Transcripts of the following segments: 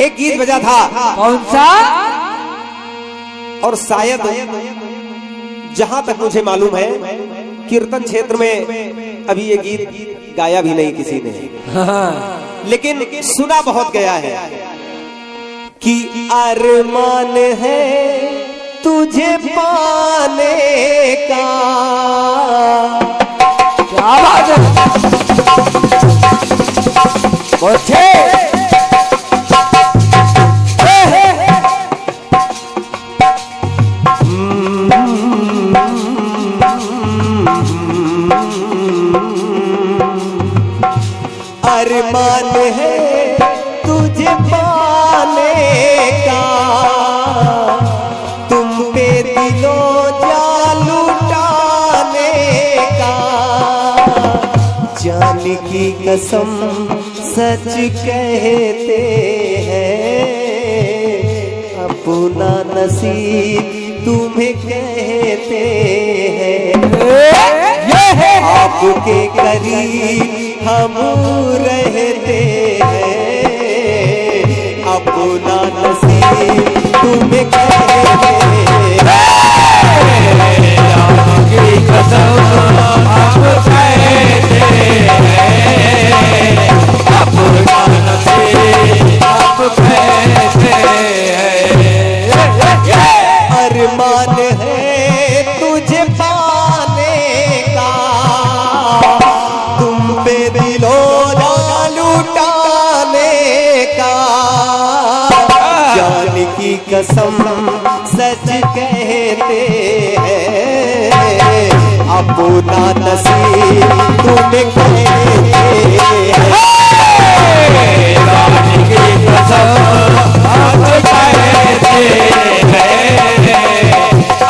एक गीत बजा था। कौन सा? और शायद जहां तक मुझे मालूम है कीर्तन क्षेत्र में अभी ये गीत गाया भी नहीं किसी ने, लेकिन सुना बहुत गया है कि अरमान है तुझे पाने का। क्या बात है? मुझे अरमान है तुझे पाने का, तुम पे दिलो जा लुटाने का। जान की कसम सच कहते हैं, अपना नसीब तुम्हें कहते हैं। आपके करीब हम रहते हैं, अपना नसीब तुम्हें कहते हैं। आपकी कसम हम कहते हैं, अपना नसीब हम कहते हैं। अरमान है तुझे पाने का, तुम पे दिलो ना लुटाने का। जान की कसम सच कहते हैं, अपना नसीब तुम्हें कहते हैं। जान की कसम हम कहते हैं,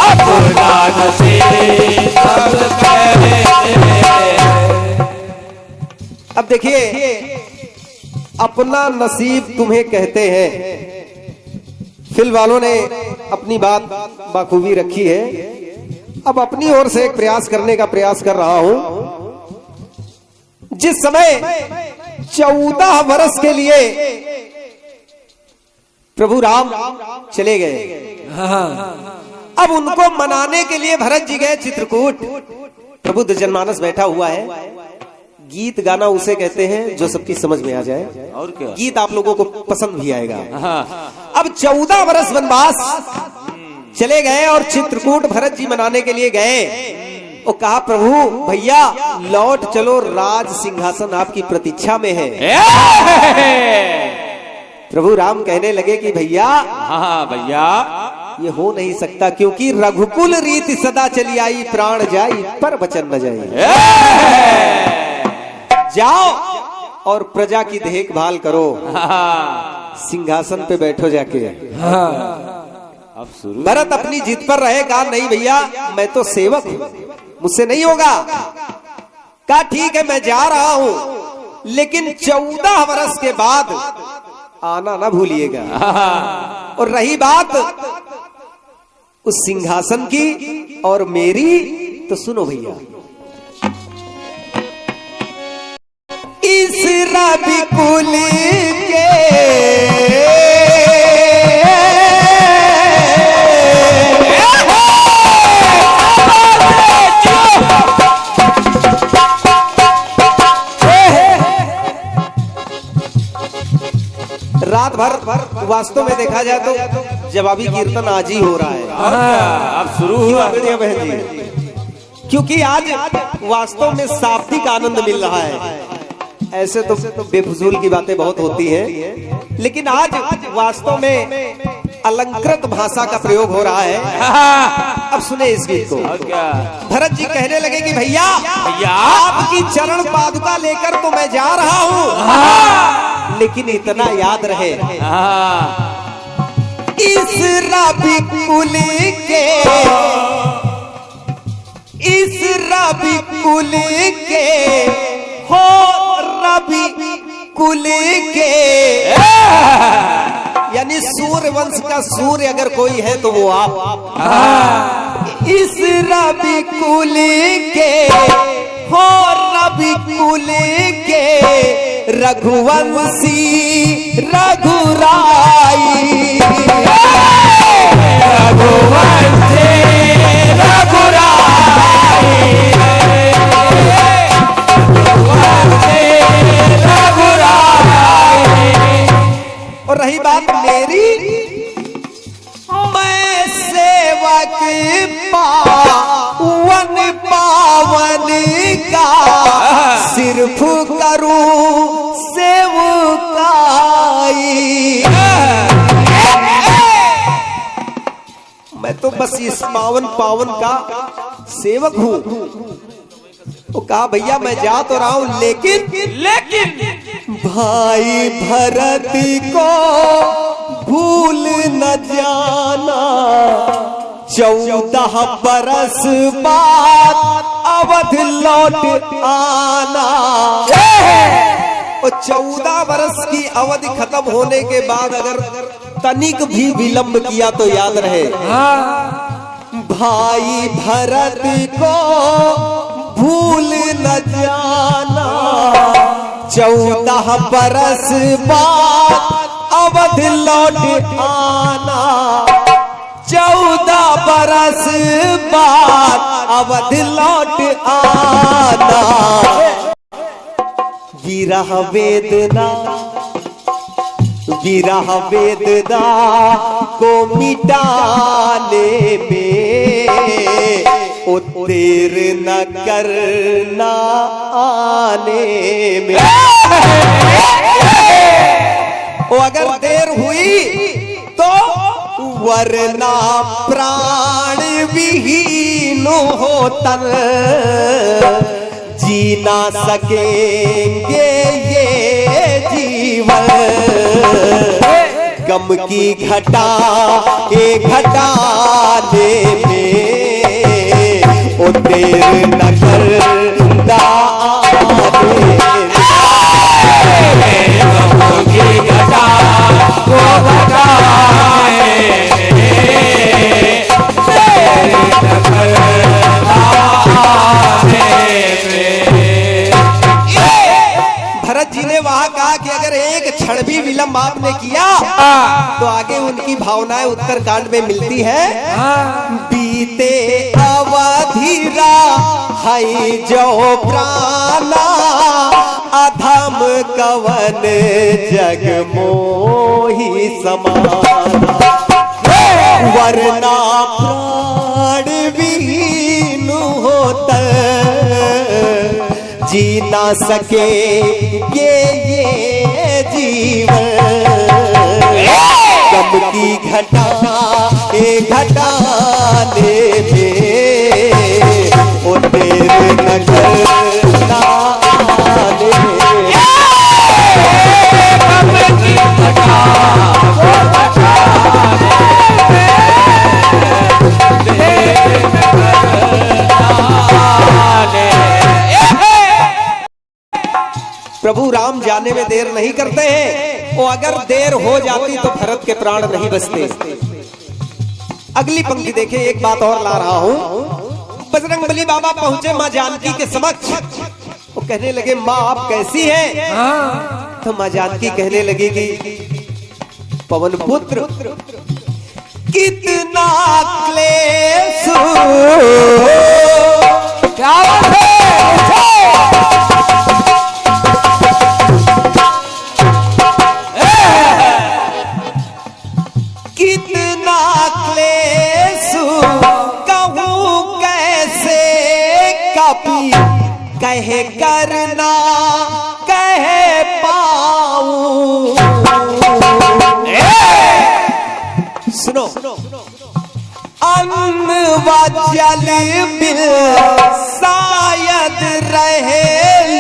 अपना नसीब हम कहते हैं। अब देखिए, अपना नसीब तुम्हें कहते हैं। फिल्म वालों ने अपनी बात बाखूबी रखी है। अब अपनी ओर से एक प्रयास करने का प्रयास कर रहा हूं। जिस समय 14 वर्ष के लिए प्रभु राम चले गए, अब उनको मनाने के लिए भरत जी गए चित्रकूट। प्रभु जनमानस बैठा हुआ है। गीत गाना उसे कहते हैं जो सबकी समझ में आ जाए, और क्या? गीत आप लोगों को पसंद भी आएगा। अब 14 वर्ष वनवास चले गए और चित्रकूट भरत जी मनाने के लिए गए। वो कहा, प्रभु भैया लौट चलो, राज सिंहासन आपकी प्रतीक्षा में है। प्रभु राम कहने लगे कि भैया, हाँ भैया, ये हो नहीं सकता, क्योंकि रघुकुल रीति सदा चली आई, प्राण जाई पर वचन न जाई। जाओ और प्रजा की देखभाल करो, सिंहासन पे बैठो जाके। अब शुरू। भरत अपनी जिद पर रहे। कहा, नहीं भैया, मैं तो सेवक हूं, मुझसे नहीं होगा। कहा, ठीक है, मैं जा रहा हूं, लेकिन 14 वर्ष के बाद आना ना भूलिएगा। और रही बात उस सिंहासन की और मेरी, तो सुनो भैया, इस रवि कुल के रात भर वास्तव में देखा जाए तो जवाबी कीर्तन आज ही हो रहा है। अब शुरू हुआ बहन जी, क्योंकि आज वास्तव में शाब्दिक आनंद मिल रहा है। ऐसे तो बेफजूल की बातें बहुत होती हैं, लेकिन आज वास्तव में अलंकृत भाषा का प्रयोग हो रहा है। अब सुने इस गीत को। भरत जी कहने लगे कि भैया, आपकी चरण पादुका लेकर तो मैं जा रहा हूँ, लेकिन इतना याद रहे, इस रवि कुल के, इस रवि कुल के हो, रवि कुल के, यानी सूर्य वंश का सूर्य अगर कोई है तो वो आप। इस रवि कुल के हो, रवि कुल के रघुवंशी रघुराज और रही बात मेरी, मैं सेवक पावन पावन का सिर्फ करूं सेवकाई। मैं तो बस इस पावन पावन का सेवक हूं। तो कहा भैया मैं जा तो रहा हूं, लेकिन भाई भरत को भूल न जाना, 14 बरस बाद अवध लौट आना। और 14 बरस की अवधि खत्म होने के बाद अगर तनिक भी विलंब किया तो याद रहे, भाई भरत को भूल न जाना, 14 बरस बाद अवध लौट आना। 14 बरस बाद अवध लौट आना। विरह वेदना को मिटाने में ओ देर न करना आने में। ओ अगर देर हुई तो वरना प्राण विहीन हो तन, जी ना सकेंगे ये जीवन। गम की घटा घटाने में ओ देर न करना आने में। गम की घटा को घटाने में देर न करना आने में। भरत जी ने वहां कहा कि अगर एक क्षण भी विलंब आपने किया तो आगे उनकी भावनाएं उत्तरकांड में मिलती है। बीते अवधिरा है जो प्राणा, अधम कवन जग मोहि समाना। वरना प्राण विहीन होता जी ना सके ये जीवन। गम की घटा घटाने में ओ देर न करना आने में। गम की घटा प्रभु राम जाने में देर नहीं करते हैं, और अगर देर हो जाती तो भरत के प्राण नहीं बचते। अगली पंक्ति देखे, एक बात और ला रहा हूं। बजरंगबली बाबा पहुंचे मां जानकी के समक्ष, वो कहने लगे मां आप कैसी हैं? तो मां जानकी कहने लगी कि पवन पुत्र कितना क्लेश, क्या बात है? कितना क्लेश कहूँ कैसे कपी, कहे करना कहे पाऊं। सुनो, अन्न व जल बिन शायद रहे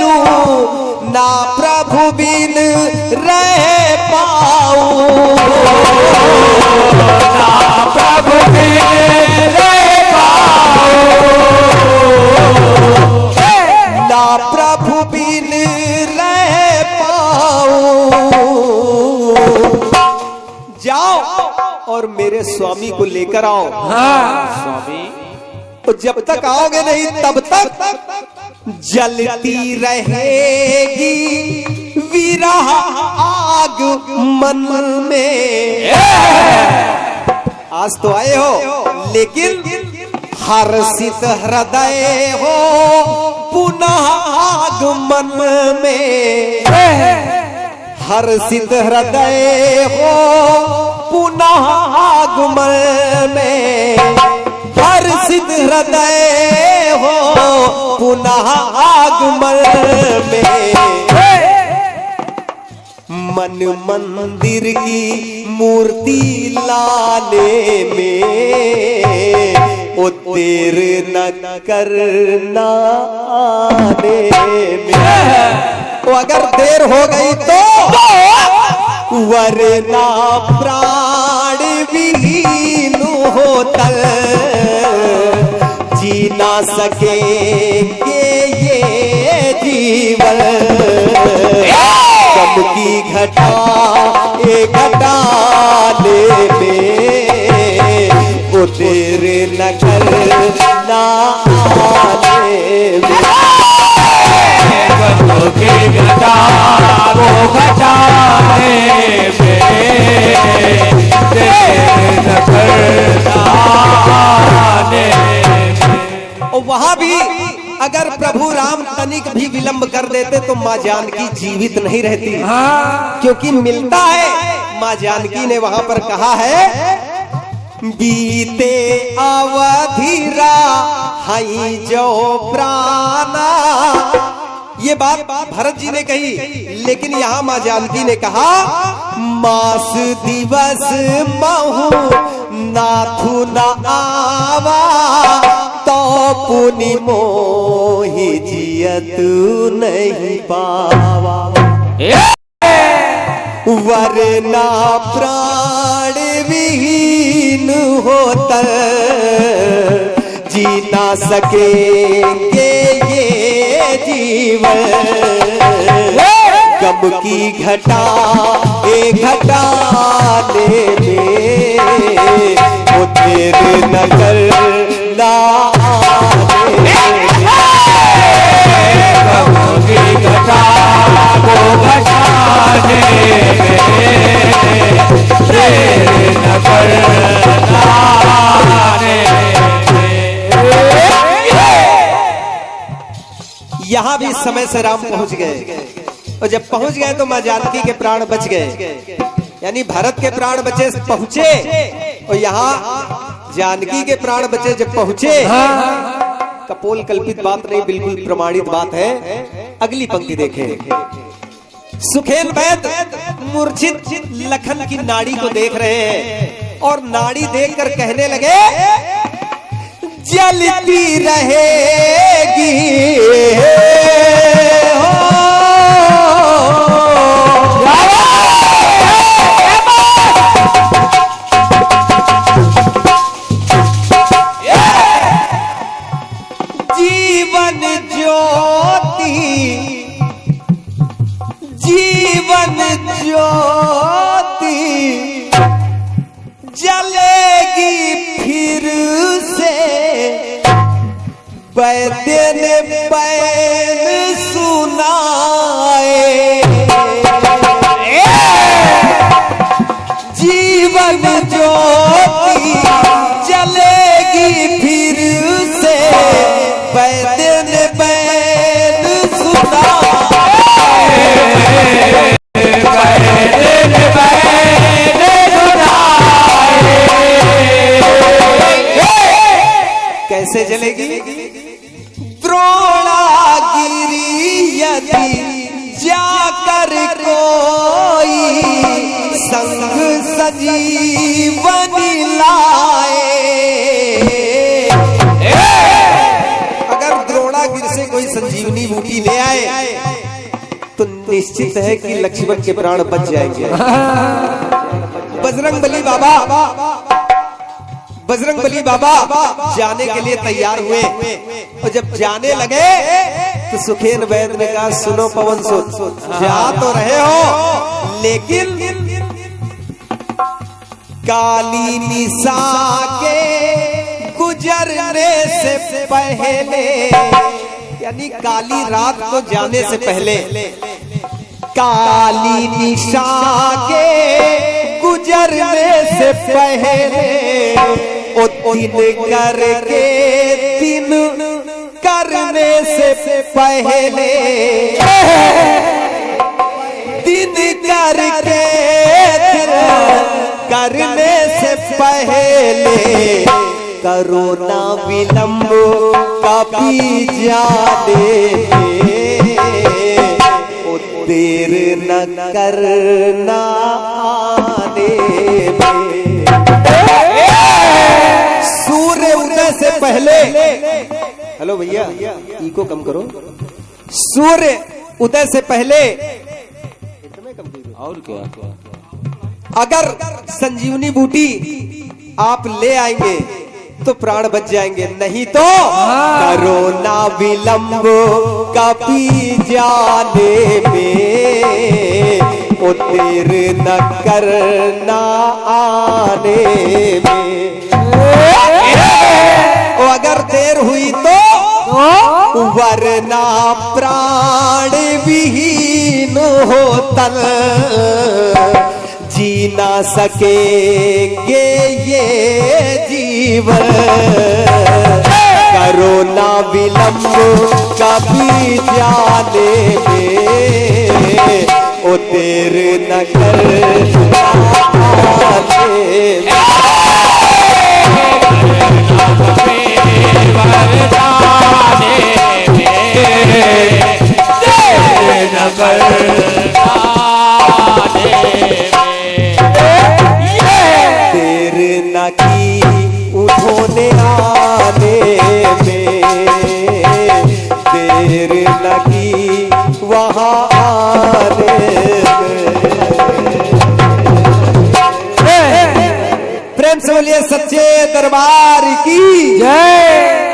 लूं, ना प्रभु बिन रह पाऊं। ना प्रभु बिन रह पाऊं, ना प्रभु बिन रह पाऊं। जाओ और मेरे स्वामी को लेकर आओ। स्वामी तो जब तक आओगे नहीं तब तक जलती रहेगी विरह आग मन में। आज तो आए हो लेकिन हर्षित हृदय हो पुनः आग मन में। हर्षित हृदय हो पुनः आगमन में, हर्षित हृदय हो पुनः आगमन में। मन मंदिर की मूर्ति लाने में ओ देर न करना आने में। तो अगर देर हो गई तो वरना प्राण विहीन होता जी ना सकेंगे ये जीवन। गम की घटा ए घटाने में वो देर न करना आने में। गम की घटा वो घटाने में देर न करना आने में। और वहां भी अगर प्रभु राम तनिक भी विलंब कर देते तो माँ जानकी जीवित नहीं रहती। क्योंकि मिलता है, माँ जानकी ने वहां पर कहा है बीते अवधिरा हई जो प्राणा। ये बात भरत जी ने कही, लेकिन यहाँ माँ जानकी ने कहा मास दिवस महु नाथु न आवा तो पुनि मोहि जियतु नहीं पावा। वरना प्राण विहीन होता जी ना सकेंगे ये जीवन। गम की घटा ए घटाने में वो देर न करना आने। गम की घटा वो घटाने में देर न करना आने में। यहाँ भी समय से राम पहुंच गए, और जब पहुंच गए तो माँ जानकी के प्राण बच गए। यानी भरत के प्राण बचे पहुंचे, और यहाँ जानकी के प्राण बचे जब पहुंचे। कपोल कल्पित बात नहीं, बिल्कुल प्रमाणित बात है। अगली पंक्ति देखें। सुखेन वैद्य मूर्छित लखन की नाड़ी को देख रहे हैं, और नाड़ी देखकर कहने लगे जलती रहेगी जीवन ज्योति, जीवन ज्योति जलेगी फिर से। वैद्य ने बैन सुनाए जीवन ज्योति जलेगी फिर से। वैद्य ने बैन सुनाए कैसे जलेगी। द्रोणागिरी यदि जाकर कोई संग सजीवनी लाए। अगर द्रोणागिरी से कोई संजीवनी बूटी ले आए तो निश्चित है कि लक्ष्मण के प्राण बच जाएंगे। बजरंगबली बाबा जाने के लिए तैयार हुए, और जब जाने लगे तो सुखेन वैद्य ने कहा सुनो पवन सुत, जा तो रहे हो लेकिन काली निशा के गुजरने से पहले, यानी काली रात को जाने से पहले, काली निशा के गुजरने से पहले दिन करके दिन करने से पहले, दिन करके करने से पहले करो ना विलंब कभी जाने ओ देर न करना आने में। सूर्य उदय से पहले, हेलो भैया इको कम करो, सूर्य उदय से पहले और क्या अगर संजीवनी बूटी आप ले आएंगे तो प्राण बच जाएंगे, नहीं तो करो ना विलंब कभी जाने में ओ देर न करना आने में। ओ अगर देर हुई तो वरना प्राण विहीन हो तन जी ना सकेंगे ये जीवन। करो ना विलंब कभी जाने में ओ देर न करना आने में। देर न की उन्होंने आने में, देर न की वहाँ आने में। प्रेम से बोलिए सच्चे दरबार की जय।